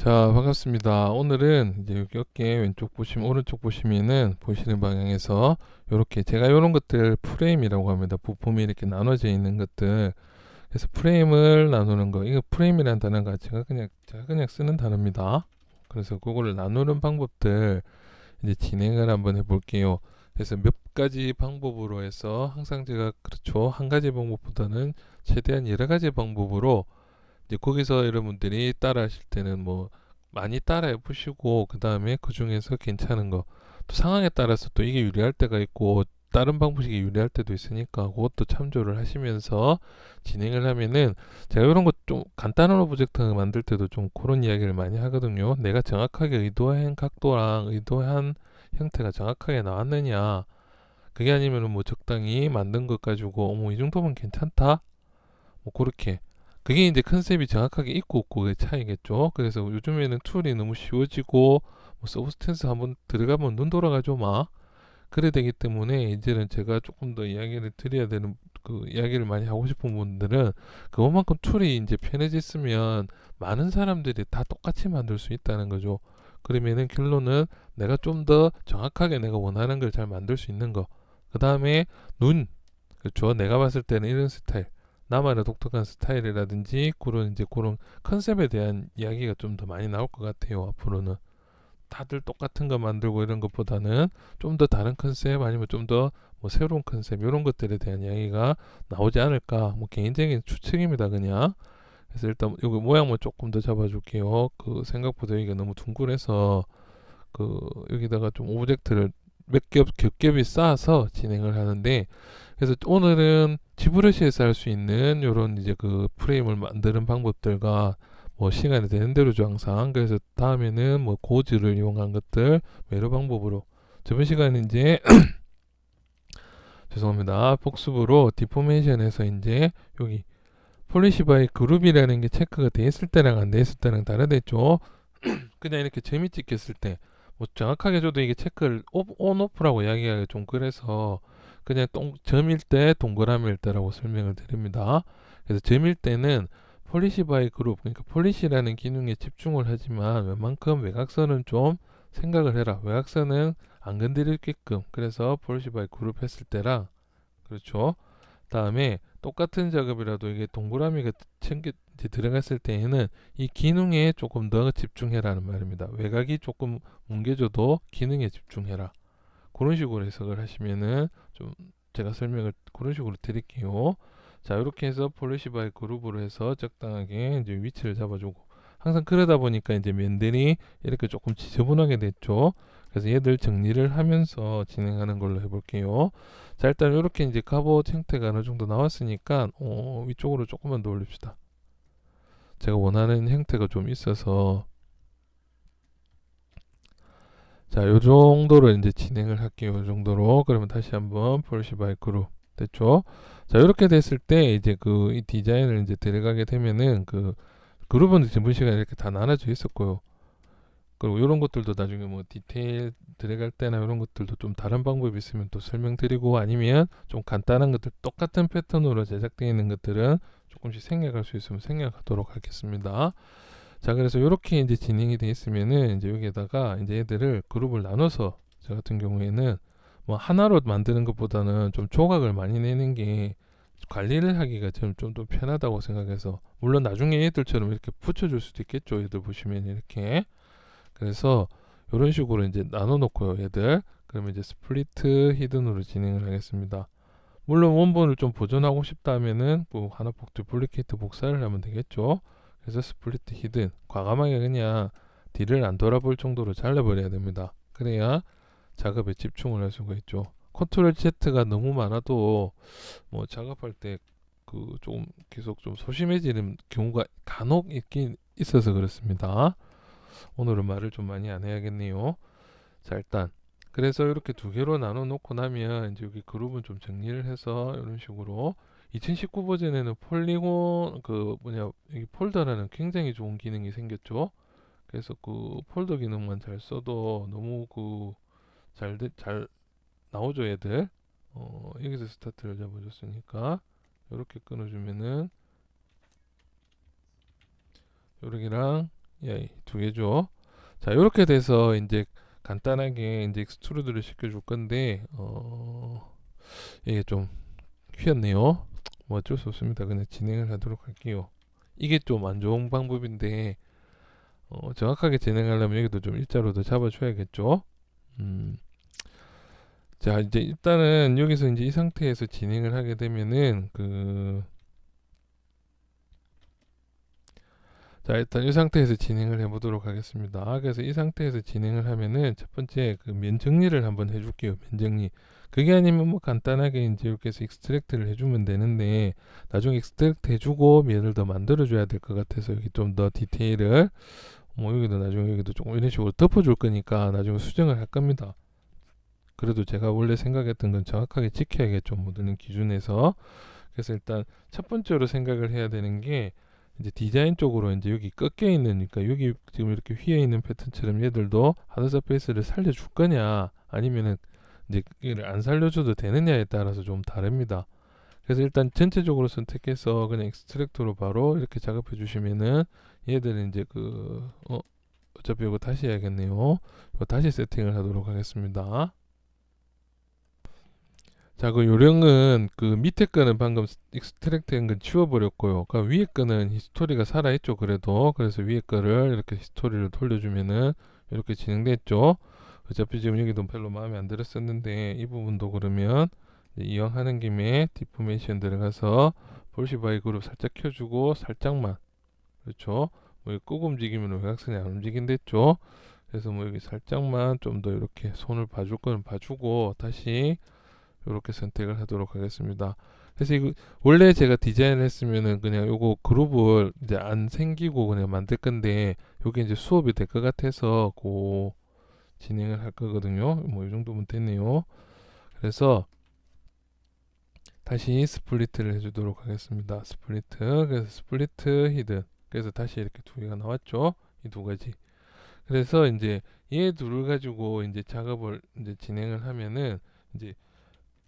자, 반갑습니다. 오늘은 이제 여기 어깨 왼쪽 보시면, 오른쪽 보시면은 보시는 방향에서 이렇게 제가 이런 것들 프레임이라고 합니다. 부품이 이렇게 나눠져 있는 것들. 그래서 프레임을 나누는 거. 이거 프레임이라는 단어가 제가 그냥 쓰는 단어입니다. 그래서 그거를 나누는 방법들 이제 진행을 한번 해볼게요. 그래서 몇 가지 방법으로 해서 항상 제가 그렇죠. 한 가지 방법보다는 최대한 여러 가지 방법으로 이제 거기서 여러분들이 따라 하실 때는 뭐 많이 따라해 보시고 그 다음에 그 중에서 괜찮은 거 또 상황에 따라서 또 이게 유리할 때가 있고 다른 방법이 유리할 때도 있으니까 그것도 참조를 하시면서 진행을 하면은 제가 이런 것 좀 간단한 오브젝트 만들 때도 좀 그런 이야기를 많이 하거든요. 내가 정확하게 의도한 각도랑 의도한 형태가 정확하게 나왔느냐, 그게 아니면은 뭐 적당히 만든 것 가지고 어머 이 정도면 괜찮다 뭐 그렇게, 그게 이제 컨셉이 정확하게 있고 없고의 차이겠죠. 그래서 요즘에는 툴이 너무 쉬워지고 뭐 서브스탠스 한번 들어가면 눈 돌아가죠 막. 그래 되기 때문에 이제는 제가 조금 더 이야기를 드려야 되는, 그 이야기를 많이 하고 싶은 분들은 그것만큼 툴이 이제 편해졌으면 많은 사람들이 다 똑같이 만들 수 있다는 거죠. 그러면은 결론은 내가 좀 더 정확하게 내가 원하는 걸 잘 만들 수 있는 거. 그 다음에 눈, 그렇죠. 내가 봤을 때는 이런 스타일, 나만의 독특한 스타일이라든지 그런 이제 그런 컨셉에 대한 이야기가 좀 더 많이 나올 것 같아요. 앞으로는 다들 똑같은 거 만들고 이런 것보다는 좀 더 다른 컨셉 아니면 좀 더 뭐 새로운 컨셉 이런 것들에 대한 이야기가 나오지 않을까, 뭐 개인적인 추측입니다 그냥. 그래서 일단 여기 모양만 조금 더 잡아줄게요. 그 생각보다 여기가 너무 둥글해서 그 여기다가 좀 오브젝트를 몇 겹 겹겹이 쌓아서 진행을 하는데, 그래서 오늘은 지브러시에서 할 수 있는 요런 이제 그 프레임을 만드는 방법들과 뭐 시간이 되는 대로죠 항상. 그래서 다음에는 뭐 고즈를 이용한 것들 여러 방법으로, 저번 시간에 이제 죄송합니다 복습으로 디포메이션에서 이제 여기 폴리시 바이 그룹이라는 게 체크가 돼 있을 때랑 안 돼 있을 때랑 다르댔죠. 그냥 이렇게 재미있게 했을 때 뭐 정확하게 줘도 이게 체크를 온 오프라고 이야기하기가 좀 그래서 그냥 점일 때 동그라미일 때라고 설명을 드립니다. 그래서 점일 때는 폴리시 바이 그룹, 그러니까 폴리시라는 기능에 집중을 하지만 웬만큼 외곽선은 좀 생각을 해라. 외곽선은 안 건드릴게끔. 그래서 폴리시 바이 그룹 했을 때랑, 그렇죠. 다음에 똑같은 작업이라도 이게 동그라미가 이제 들어갔을 때에는 이 기능에 조금 더 집중해라는 말입니다. 외곽이 조금 뭉개져도 기능에 집중해라. 그런 식으로 해석을 하시면은 좀 제가 설명을 그런 식으로 드릴게요. 자, 이렇게 해서 폴리시 바이 그룹으로 해서 적당하게 이제 위치를 잡아주고, 항상 그러다 보니까 이제 면들이 이렇게 조금 지저분하게 됐죠. 그래서 얘들 정리를 하면서 진행하는 걸로 해볼게요. 자, 일단 이렇게 이제 갑옷 형태가 어느 정도 나왔으니까 위쪽으로 조금만 더 올립시다. 제가 원하는 형태가 좀 있어서. 자, 요 정도로 이제 진행을 할게요. 요 정도로. 그러면 다시 한번 폴시 바이 그룹 됐죠? 자, 이렇게 됐을 때 이제 그 이 디자인을 이제 들어가게 되면은 그 그룹은 전번 시간에 이렇게 다 나눠져 있었고요. 그리고 이런 것들도 나중에 뭐 디테일 들어갈 때나 이런 것들도 좀 다른 방법이 있으면 또 설명드리고, 아니면 좀 간단한 것들 똑같은 패턴으로 제작되어 있는 것들은 조금씩 생략할 수 있으면 생략하도록 하겠습니다. 자, 그래서 이렇게 이제 진행이 돼 있으면은 이제 여기에다가 이제 얘들을 그룹을 나눠서, 저 같은 경우에는 뭐 하나로 만드는 것보다는 좀 조각을 많이 내는 게 관리를 하기가 좀 더 편하다고 생각해서, 물론 나중에 얘들처럼 이렇게 붙여줄 수도 있겠죠. 얘들 보시면 이렇게. 그래서 이런 식으로 이제 나눠 놓고요 얘들. 그러면 이제 스플리트 히든으로 진행을 하겠습니다. 물론 원본을 좀 보존하고 싶다면은 뭐 하나 두플리케이트 복사를 하면 되겠죠. 그래서 스플리트 히든 과감하게 그냥 뒤를 안 돌아볼 정도로 잘라버려야 됩니다. 그래야 작업에 집중을 할 수가 있죠. 컨트롤 Z가 너무 많아도 뭐 작업할 때 그 좀 계속 좀 소심해지는 경우가 간혹 있긴 있어서 그렇습니다. 오늘은 말을 좀 많이 안 해야겠네요. 자, 일단 그래서 이렇게 두 개로 나눠 놓고 나면 이제 여기 그룹은 좀 정리를 해서 이런 식으로, 2019 버전에는 폴리곤 그 뭐냐 여기 폴더라는 굉장히 좋은 기능이 생겼죠. 그래서 그 폴더 기능만 잘 써도 너무 그 잘 나오죠 얘들. 여기서 스타트를 잡아줬으니까 이렇게 끊어주면은 여기랑 EI 두 개죠. 자, 이렇게 돼서 이제 간단하게 이제 익스트루드를 시켜줄 건데, 이게 좀 휘었네요. 뭐 어쩔 수 없습니다. 그냥 진행을 하도록 할게요. 이게 좀 안 좋은 방법인데, 정확하게 진행하려면 여기도 좀 일자로 더 잡아줘야겠죠. 음, 자, 이제 일단은 여기서 이제 이 상태에서 진행을 하게 되면은 자, 일단 이 상태에서 진행을 해보도록 하겠습니다. 그래서 이 상태에서 진행을 하면은 첫 번째 그 면 정리를 한번 해줄게요. 면 정리. 그게 아니면 뭐 간단하게 이제 이렇게 해서 익스트랙트를 해주면 되는데, 나중에 익스트랙트 해주고 면을 더 만들어줘야 될 것 같아서 여기 좀 더 디테일을, 뭐 여기도 나중에 여기도 조금 이런 식으로 덮어줄 거니까 나중에 수정을 할 겁니다. 그래도 제가 원래 생각했던 건 정확하게 지켜야겠죠. 모든 기준에서. 그래서 일단 첫 번째로 생각을 해야 되는 게, 이제 디자인 쪽으로 이제 여기 꺾여 있는, 그러니까 여기 지금 이렇게 휘어 있는 패턴처럼 얘들도 하드 서페이스를 살려줄 거냐, 아니면은 이제 이를 안 살려줘도 되느냐에 따라서 좀 다릅니다. 그래서 일단 전체적으로 선택해서 그냥 익스트랙터로 바로 이렇게 작업해 주시면은, 얘들은 이제 어차피 이거 다시 해야겠네요. 이거 다시 세팅을 하도록 하겠습니다. 자, 그 요령은 그 밑에 거는 방금 익스트랙트 한 건 지워버렸고요. 그 위에 거는 히스토리가 살아있죠. 그래서 위에 거를 이렇게 히스토리를 돌려주면은 이렇게 진행됐죠. 어차피 지금 여기도 별로 마음에 안 들었었는데, 이 부분도 그러면 이왕 하는 김에 디포메이션 들어가서 볼시 바이 그룹 살짝 켜주고 살짝만, 그렇죠. 뭐 꾹 움직이면 외곽선이 안 움직인댔죠. 그래서 뭐 여기 살짝만 좀 더 이렇게 손을 봐줄 거는 봐주고 다시 이렇게 선택을 하도록 하겠습니다. 그래서 이거 원래 제가 디자인을 했으면은 그냥 요거 그룹을 이제 안 생기고 그냥 만들 건데, 요게 이제 수업이 될 것 같아서 진행을 할 거거든요. 뭐 이 정도면 됐네요. 그래서 다시 스플리트를 해주도록 하겠습니다. 스플리트. 그래서 스플리트 히든. 그래서 다시 이렇게 두 개가 나왔죠. 이 두 가지. 그래서 이제 얘 둘을 가지고 이제 작업을 이제 진행을 하면은, 이제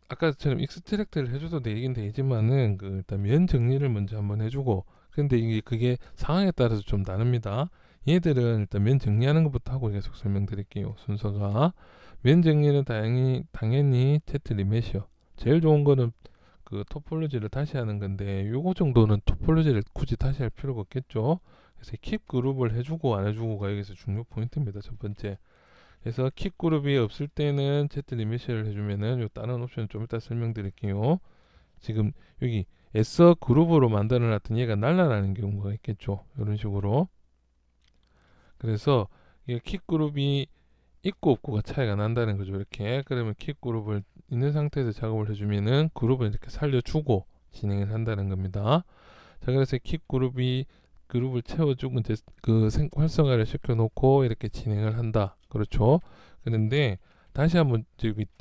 아까처럼 익스트랙트를 해줘도 되긴 되지만은 일단 면 정리를 먼저 한번 해주고, 근데 이게 그게 상황에 따라서 좀 다릅니다. 얘들은 일단 면 정리하는 것부터 하고 계속 설명드릴게요. 순서가, 면 정리는 당연히 채트 리메시어. 제일 좋은 거는 그 토폴로지를 다시 하는 건데, 요거 정도는 토폴로지를 굳이 다시 할 필요가 없겠죠. 그래서 킵 그룹을 해주고 안 해주고가 여기서 중요 포인트입니다. 첫 번째. 그래서 킥 그룹이 없을 때는 채트 리미시를 해주면은, 요 다른 옵션 좀 이따 설명드릴게요. 지금 여기 애써 그룹으로 만들어 놨던 얘가 날아가는 경우가 있겠죠. 이런 식으로. 그래서 이게 킥 그룹이 있고 없고가 차이가 난다는 거죠. 이렇게. 그러면 킥 그룹을 있는 상태에서 작업을 해주면은 그룹을 이렇게 살려주고 진행을 한다는 겁니다. 자, 그래서 킥 그룹을 채워주고 이제 활성화를 시켜놓고 이렇게 진행을 한다. 그렇죠. 그런데 다시 한번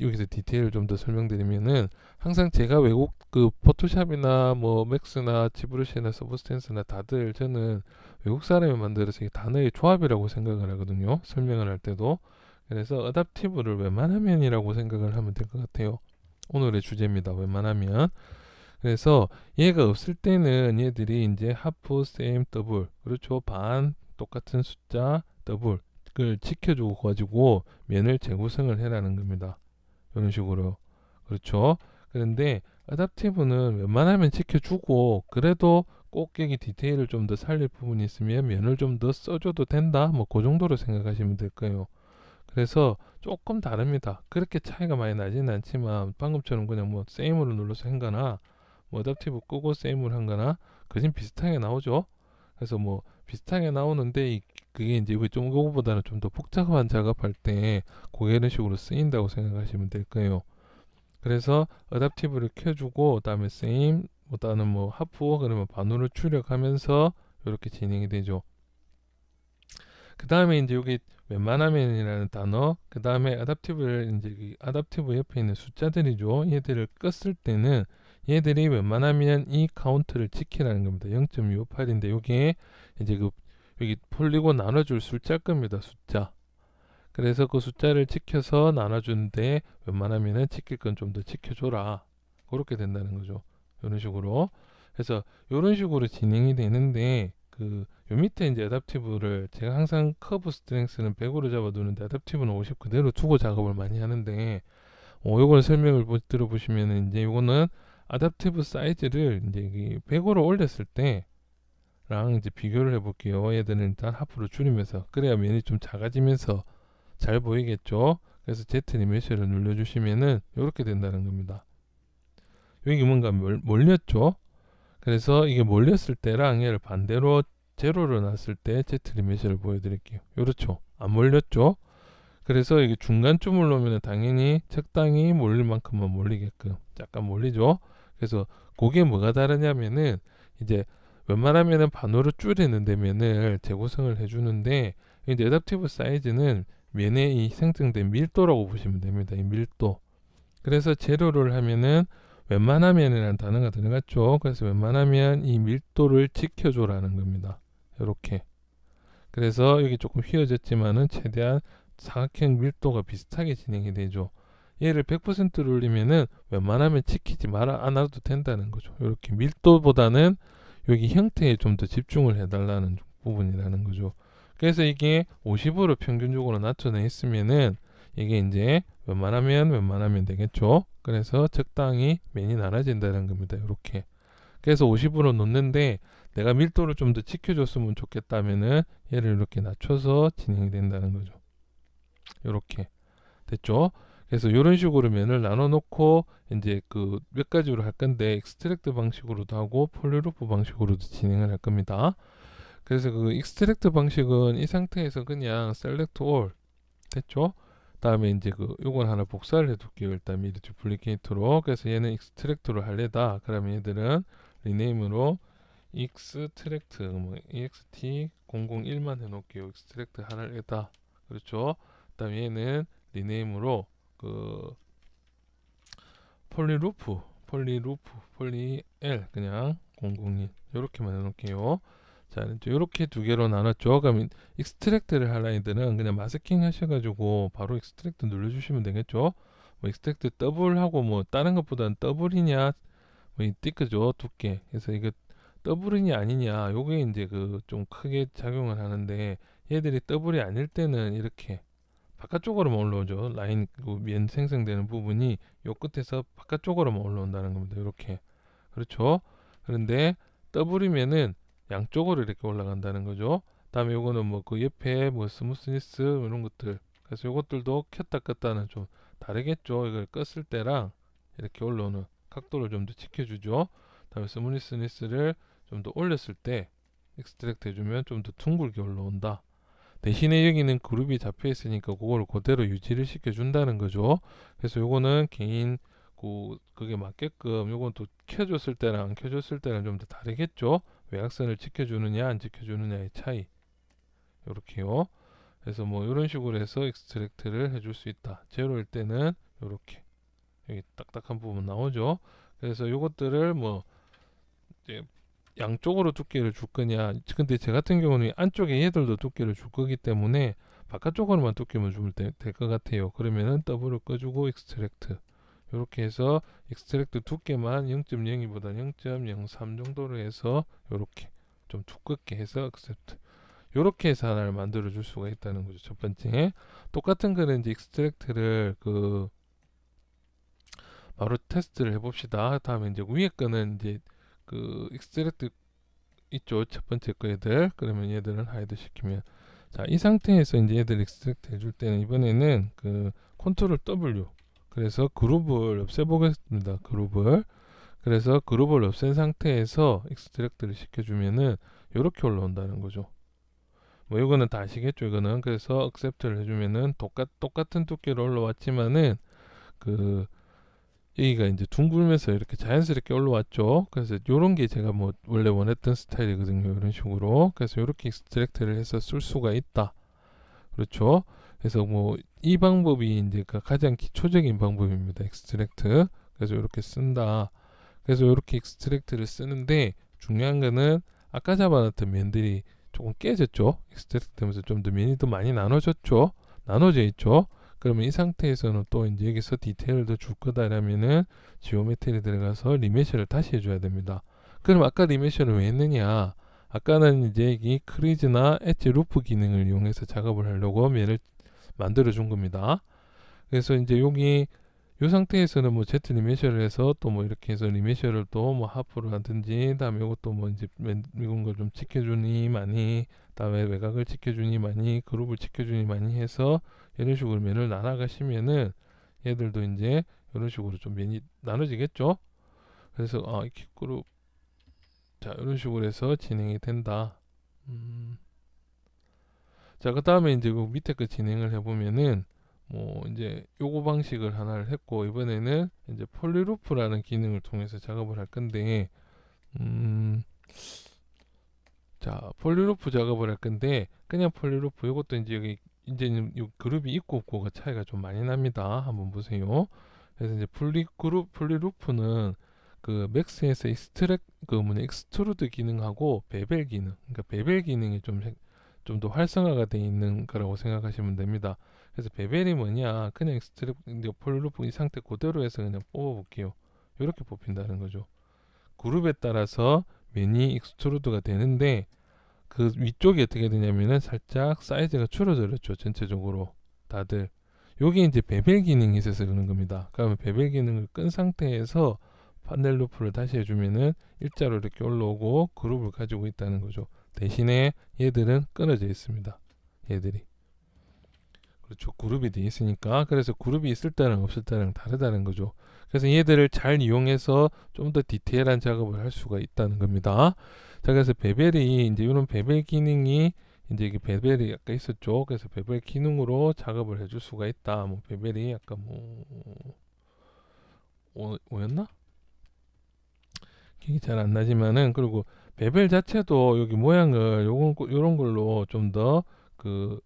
여기서 디테일을 좀 더 설명드리면은, 항상 제가 외국 포토샵이나 뭐 맥스나 지브러시나 서브스탠스나 다들 저는 외국 사람이 만들어서 이 단어의 조합이라고 생각을 하거든요. 설명을 할 때도. 그래서 어답티브를 웬만하면이라고 생각을 하면 될 것 같아요. 오늘의 주제입니다. 웬만하면. 그래서 얘가 없을 때는 얘들이 이제 하프, 세임, 더블, 그렇죠. 반, 똑같은 숫자, 더블 을 지켜주고 가지고 면을 재구성을 해라는 겁니다. 이런 식으로. 그렇죠. 그런데 어답티브는 웬만하면 지켜주고, 그래도 꼭 여기 디테일을 좀 더 살릴 부분이 있으면 면을 좀 더 써줘도 된다. 뭐 그 정도로 생각하시면 될 거예요. 그래서 조금 다릅니다. 그렇게 차이가 많이 나지는 않지만, 방금처럼 그냥 뭐 세임으로 눌러서 한거나, 뭐 어답티브 끄고 세임을 한거나, 그진 비슷하게 나오죠. 그래서 뭐 비슷하게 나오는데, 그게 이제 좀 그거보다는 좀 더 복잡한 작업할 때 이런 식으로 쓰인다고 생각하시면 될 거예요. 그래서 어답티브를 켜주고, 그다음에 세임, 그다음에 뭐 하프, 그러면 반으로 출력하면서 이렇게 진행이 되죠. 그 다음에 이제 여기 웬만하면이라는 단어, 그 다음에 어답티브를 이제 어답티브 옆에 있는 숫자들이죠. 얘들을 껐을 때는 얘들이 웬만하면 이 카운트를 지키라는 겁니다. 0.658인데 요게 이제 여기 폴리곤 나눠줄 숫자 겁니다. 숫자. 그래서 그 숫자를 지켜서 나눠주는데, 웬만하면은 지킬 건 좀 더 지켜줘라. 그렇게 된다는 거죠. 이런 식으로. 그래서 이런 식으로 진행이 되는데, 요 밑에 이제 어댑티브를 제가 항상 커브 스트렝스는 100으로 잡아두는데 어댑티브는 50 그대로 두고 작업을 많이 하는데, 요걸 설명을 들어보시면은 이제 요거는 어댑티브 사이즈를 이제 100으로 올렸을 때랑 이제 비교를 해볼게요. 얘들은 일단 하프로 줄이면서, 그래야 면이 좀 작아지면서 잘 보이겠죠. 그래서 Z 리메시를 눌러주시면은 이렇게 된다는 겁니다. 여기 뭔가 몰렸죠. 그래서 이게 몰렸을 때랑 얘를 반대로 제로로 놨을 때 Z 리메시를 보여드릴게요. 요렇죠. 안 몰렸죠. 그래서 이게 중간쯤을 놓으면 당연히 적당히 몰릴 만큼만 몰리게끔 약간 몰리죠. 그래서 그게 뭐가 다르냐면은 이제 웬만하면은 반으로 줄이는데 면을 재구성을 해주는데, 이제 어댑티브 사이즈는 면의 이 생성된 밀도라고 보시면 됩니다. 이 밀도. 그래서 제로를 하면은 웬만하면이라는 단어가 들어갔죠. 그래서 웬만하면 이 밀도를 지켜줘라는 겁니다. 이렇게. 그래서 여기 조금 휘어졌지만은 최대한 사각형 밀도가 비슷하게 진행이 되죠. 얘를 100%로 올리면은 웬만하면 지키지 않아도 된다는 거죠. 이렇게 밀도보다는 여기 형태에 좀 더 집중을 해달라는 부분이라는 거죠. 그래서 이게 50으로 평균적으로 낮춰내 있으면은 이게 이제 웬만하면 되겠죠. 그래서 적당히 면이 나눠진다는 겁니다. 이렇게. 그래서 50으로 놓는데 내가 밀도를 좀 더 지켜줬으면 좋겠다면은 얘를 이렇게 낮춰서 진행이 된다는 거죠. 이렇게 됐죠. 그래서 이런 식으로 면을 나눠 놓고 이제 그 몇 가지로 할 건데, 익스트랙트 방식으로도 하고 폴리루프 방식으로도 진행을 할 겁니다. 그래서 그 익스트랙트 방식은 이 상태에서 그냥 셀렉트 올 됐죠. 다음에 이제 요건 하나 복사를 해둘게요. 일단 미리 듀플리케이트로. 그래서 얘는 익스트랙트로 할래다. 그러면 얘들은 리네임으로 익스트랙트 뭐 ext001만 해놓을게요. 익스트랙트 하나에다. 그렇죠. 그다음에 얘는 리네임으로 폴리L 그냥 001 이렇게만 해놓을게요. 자, 이렇게 두 개로 나눴죠. 그러면 익스트랙트를 할 아이들은 그냥 마스킹 하셔가지고 바로 익스트랙트 눌러주시면 되겠죠. 뭐 익스트랙트 더블하고 뭐 다른 것보다는 더블이냐, 뭐 띠크죠 두께. 그래서 이거 더블이냐 아니냐, 요게 이제 좀 크게 작용을 하는데, 얘들이 더블이 아닐 때는 이렇게 바깥쪽으로만 올라오죠. 라인 면 생성되는 부분이 요 끝에서 바깥쪽으로만 올라온다는 겁니다. 이렇게. 그렇죠. 그런데 더블이면은 양쪽으로 이렇게 올라간다는 거죠. 다음에 요거는 뭐 옆에 뭐 스무스니스 이런 것들. 그래서 요것들도 켰다 껐다는 좀 다르겠죠. 이걸 껐을 때랑 이렇게 올라오는 각도를 좀 더 지켜주죠. 다음에 스무스니스를 좀 더 올렸을 때 익스트랙트 해주면 좀 더 둥글게 올라온다. 대신에 여기는 그룹이 잡혀 있으니까 그걸 그대로 유지를 시켜준다는 거죠. 그래서 요거는 개인 그게 맞게끔 요건 또 켜줬을 때랑 안 켜줬을 때는 좀 더 다르겠죠. 외곽선을 지켜주느냐 안 지켜주느냐의 차이. 요렇게요. 그래서 뭐 이런 식으로 해서 익스트랙트를 해줄 수 있다. 제로일 때는 요렇게 여기 딱딱한 부분 나오죠. 그래서 요것들을 뭐 이제 양쪽으로 두께를 줄 거냐. 근데 제 같은 경우는 안쪽에 얘들도 두께를 줄 거기 때문에 바깥쪽으로만 두께만 주면 될 것 같아요. 그러면은 더블을 꺼주고 익스트랙트 이렇게 해서 익스트랙트 두께만 0.02보다 0.03 정도로 해서 이렇게 좀 두껍게 해서 액셉트 이렇게 해서 하나를 만들어 줄 수가 있다는 거죠. 첫 번째. 똑같은 거는 이제 익스트랙트를 바로 테스트를 해봅시다. 다음에 이제 위에 거는 이제 익스트랙트 있죠. 첫 번째 거 얘들. 그러면 얘들은 하이드 시키면, 자, 이 상태에서 이제 얘들 익스트랙트 해줄 때는 이번에는 컨트롤 W. 그래서 그룹을 없애보겠습니다. 그룹을. 그래서 그룹을 없앤 상태에서 익스트랙트를 시켜주면은 이렇게 올라온다는 거죠. 뭐 이거는 다 아시겠죠. 이거는 그래서 액셉트를 해주면은 똑같은 두께로 올라왔지만은 여기가 이제 둥글면서 이렇게 자연스럽게 올라왔죠. 그래서 요런 게 제가 뭐 원래 원했던 스타일이거든요. 이런 식으로. 그래서 이렇게 익스트랙트를 해서 쓸 수가 있다. 그렇죠. 그래서 뭐 이 방법이 이제 가장 기초적인 방법입니다. 익스트랙트. 그래서 이렇게 쓴다. 그래서 이렇게 익스트랙트를 쓰는데 중요한 거는 아까 잡아놨던 면들이 조금 깨졌죠. 익스트랙트 되면서 좀 더 면이 더 많이 나눠져 있죠. 그러면 이 상태에서는 또 이제 여기서 디테일을 더 줄 거다라면은 지오메트리 들어가서 리메셔를 다시 해줘야 됩니다. 그럼 아까 리메셔를 왜 했느냐? 아까는 이제 이 크리즈나 엣지 루프 기능을 이용해서 작업을 하려고 면을 만들어 준 겁니다. 그래서 이제 여기 이 상태에서는 뭐 Z 리메셔를 해서 또 뭐 이렇게 해서 리메셔를 또 뭐 하프로 하든지, 다음에 이것도 뭐 이제 이건 걸 좀 지켜주니 많이, 다음에 외곽을 지켜주니 많이, 그룹을 지켜주니 많이 해서 이런 식으로 면을 나눠가시면은 얘들도 이제 이런 식으로 좀 면이 나눠지겠죠. 그래서 이렇게 그룹, 자 이런 식으로 해서 진행이 된다. 자, 그 다음에 이제 그 밑에 거 진행을 해보면은 뭐 이제 요거 방식을 하나를 했고, 이번에는 이제 폴리루프라는 기능을 통해서 작업을 할 건데, 자 폴리루프 작업을 할 건데, 그냥 폴리루프 요것도 이제 여기 이제는 요 그룹이 있고 없고가 차이가 좀 많이 납니다. 한번 보세요. 그래서 이제 폴리루프는 그 맥스에서 익스트루드 기능하고 베벨 기능, 그러니까 베벨 기능이 좀 더 활성화가 되어 있는 거라고 생각하시면 됩니다. 그래서 베벨이 뭐냐, 그냥 폴리루프 이 상태 그대로 해서 그냥 뽑아 볼게요. 이렇게 뽑힌다는 거죠. 그룹에 따라서 면이 익스트루드가 되는데, 그 위쪽이 어떻게 되냐면은 살짝 사이즈가 줄어들었죠. 전체적으로 다들. 요게 이제 베벨 기능이 있어서 그런 겁니다. 그러면 베벨 기능을 끈 상태에서 판넬 루프를 다시 해주면은 일자로 이렇게 올라오고 그룹을 가지고 있다는 거죠. 대신에 얘들은 끊어져 있습니다. 얘들이. 그렇죠. 그룹이 돼 있으니까. 그래서 그룹이 있을 때랑 없을 때랑 다르다는 거죠. 그래서 얘들을 잘 이용해서 좀 더 디테일한 작업을 할 수가 있다는 겁니다. 자, 그래서 베벨이 이제 이런 베벨 기능이 이제 이게 베벨이 아까 있었죠. 그래서 베벨 기능으로 작업을 해줄 수가 있다. 뭐 베벨이 아까 뭐 뭐였나? 기억이 잘 안 나지만은, 그리고 베벨 자체도 여기 모양을 요런 걸로 좀 더 그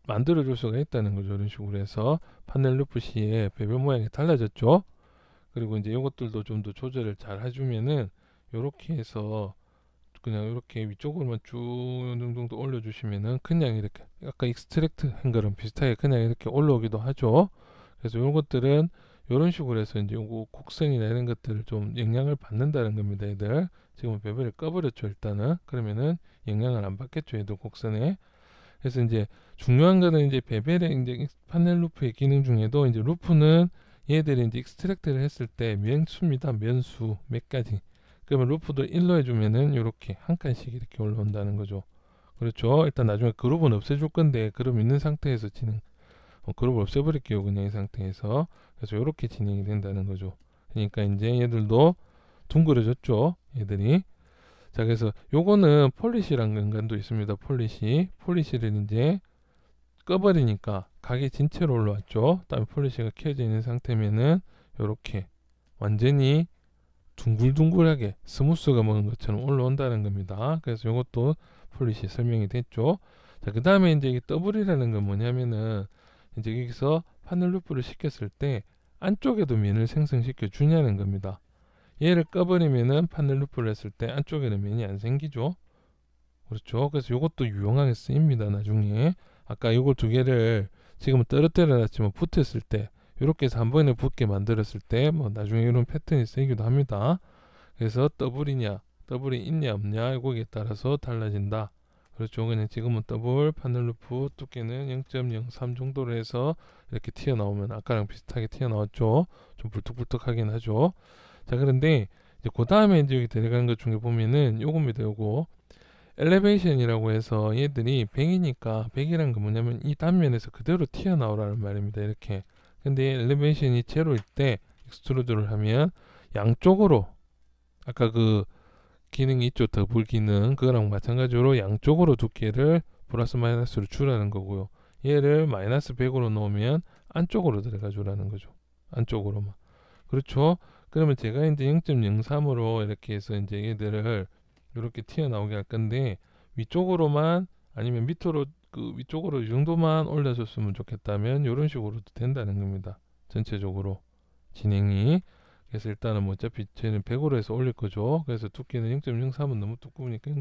만들어 줄 수가 있다는 거죠. 이런 식으로 해서 판넬 루프 시에 베벨 모양이 달라졌죠. 그리고 이제 이것들도 좀 더 조절을 잘 해주면은 요렇게 해서 그냥 이렇게 위쪽으로만 쭉 어느 정도 올려주시면은 그냥 이렇게 아까 익스트랙트 한 거랑 비슷하게 그냥 이렇게 올라오기도 하죠. 그래서 이런 것들은 이런 식으로 해서 이제 요거 곡선이나 이런 것들을 좀 영향을 받는다는 겁니다. 얘들 지금 베벨을 꺼버렸죠. 일단은 그러면은 영향을 안 받겠죠. 얘들 곡선에. 그래서 이제 중요한 거는 이제 베벨의 이제 판넬 루프의 기능 중에도 이제 루프는 얘들이 이제 익스트랙트를 했을 때 면수입니다. 면수 몇 가지. 그러면 루프도 1로 해주면은 이렇게 한 칸씩 이렇게 올라온다는 거죠. 그렇죠. 일단 나중에 그룹은 없애줄 건데, 그룹 있는 상태에서 그룹을 없애버릴게요. 그냥 이 상태에서. 그래서 이렇게 진행이 된다는 거죠. 그러니까 이제 얘들도 둥그러졌죠. 얘들이. 자, 그래서 요거는 폴리시라는 공간도 있습니다. 폴리시를 이제 꺼버리니까 각이 진채로 올라왔죠. 다음에 폴리시가 켜져 있는 상태면은 요렇게 완전히 둥글둥글하게 스무스가 먹은 것처럼 올라온다는 겁니다. 그래서 이것도 폴리시 설명이 됐죠. 자, 그 다음에 이제 이 더블이라는 건 뭐냐면은 이제 여기서 판넬 루프를 시켰을 때 안쪽에도 면을 생성시켜 주냐는 겁니다. 얘를 꺼버리면은 판넬 루프를 했을 때 안쪽에는 면이 안 생기죠. 그렇죠. 그래서 이것도 유용하게 쓰입니다. 나중에 아까 이걸 두 개를 지금은 떨어뜨려 놨지만 붙었을 때 이렇게 해서 한 번에 붙게 만들었을 때 뭐 나중에 이런 패턴이 쓰이기도 합니다. 그래서 더블이 있냐 없냐 이거에 따라서 달라진다. 그렇죠. 그냥 지금은 더블 판넬 루프 두께는 0.03 정도로 해서 이렇게 튀어나오면 아까랑 비슷하게 튀어나왔죠. 좀 불뚝불뚝하긴 하죠. 자, 그런데 이제 그 다음에 이제 여기 들어가는 것 중에 보면은 요겁니다. 요거 엘리베이션이라고 해서 얘들이 100이니까 100이란 건 뭐냐면 이 단면에서 그대로 튀어나오라는 말입니다. 이렇게. 근데 엘리베이션이 제로일 때 익스트루드를 하면 양쪽으로 아까 그 기능이 있죠. 더블 기능. 그거랑 마찬가지로 양쪽으로 두께를 플러스 마이너스로 주라는 거고요. 얘를 마이너스 100으로 놓으면 안쪽으로 들어가 주라는 거죠. 안쪽으로만. 그렇죠. 그러면 제가 이제 0.03으로 이렇게 해서 이제 얘들을 이렇게 튀어나오게 할 건데, 위쪽으로만 아니면 밑으로 그 위쪽으로 이 정도만 올려줬으면 좋겠다면 이런 식으로도 된다는 겁니다. 전체적으로 진행이. 그래서 일단은 뭐 어차피 저희는 100으로 해서 올릴 거죠. 그래서 두께는 0.03은 너무 두꺼우니까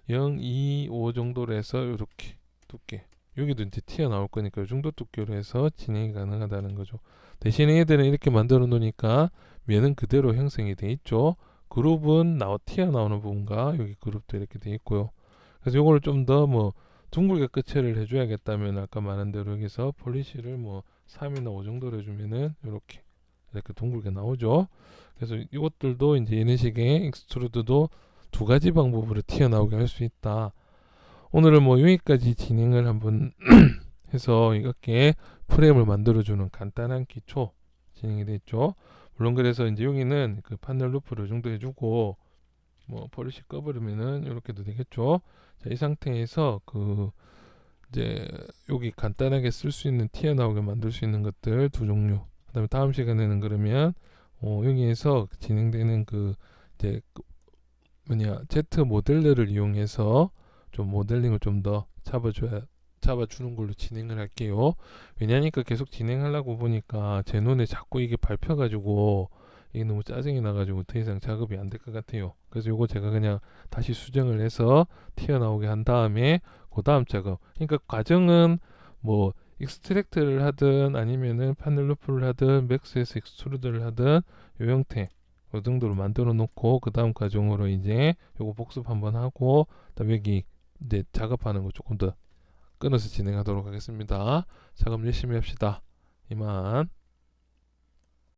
0.025 정도로 해서 이렇게 두께, 여기도 이제 튀어나올 거니까 이 정도 두께로 해서 진행이 가능하다는 거죠. 대신에 얘들은 이렇게 만들어 놓으니까 면은 그대로 형성이 돼 있죠. 그룹은 튀어나오는 부분과 여기 그룹도 이렇게 돼 있고요. 그래서 요거를 좀 더 뭐 둥글게 끝을 해줘야겠다면 아까 말한 대로 여기서 폴리시를 뭐 3이나 5 정도로 해주면은 이렇게 둥글게 나오죠. 그래서 이것들도 이제 이런 식의 익스트루드도 두 가지 방법으로 튀어나오게 할 수 있다. 오늘은 뭐 여기까지 진행을 한번 해서 이렇게 프레임을 만들어주는 간단한 기초 진행이 됐죠. 물론 그래서 이제 여기는 그 판넬 루프를 정도 해주고 뭐 폴리시 꺼버리면은 이렇게도 되겠죠. 자, 이 상태에서 그 이제 여기 간단하게 쓸 수 있는 튀어나오게 만들 수 있는 것들 두 종류. 그다음에 다음 시간에는 그러면 여기에서 진행되는 그 이제 그 Z 모델러를 이용해서 좀 모델링을 좀 더 잡아주는 걸로 진행을 할게요. 왜냐니까 계속 진행하려고 보니까 제 눈에 자꾸 이게 밟혀가지고 이게 너무 짜증이 나가지고 더 이상 작업이 안 될 것 같아요. 그래서 요거 제가 그냥 다시 수정을 해서 튀어나오게 한 다음에 그 다음 작업. 그러니까 과정은 뭐 익스트랙트를 하든 아니면은 파넬 루프를 하든 맥스에서 익스트루드를 하든 요 형태 이 정도로 만들어 놓고 그 다음 과정으로 이제 요거 복습 한번 하고 그다음에 여기 이제 작업하는 거 조금 더 끊어서 진행하도록 하겠습니다. 작업 열심히 합시다. 이만.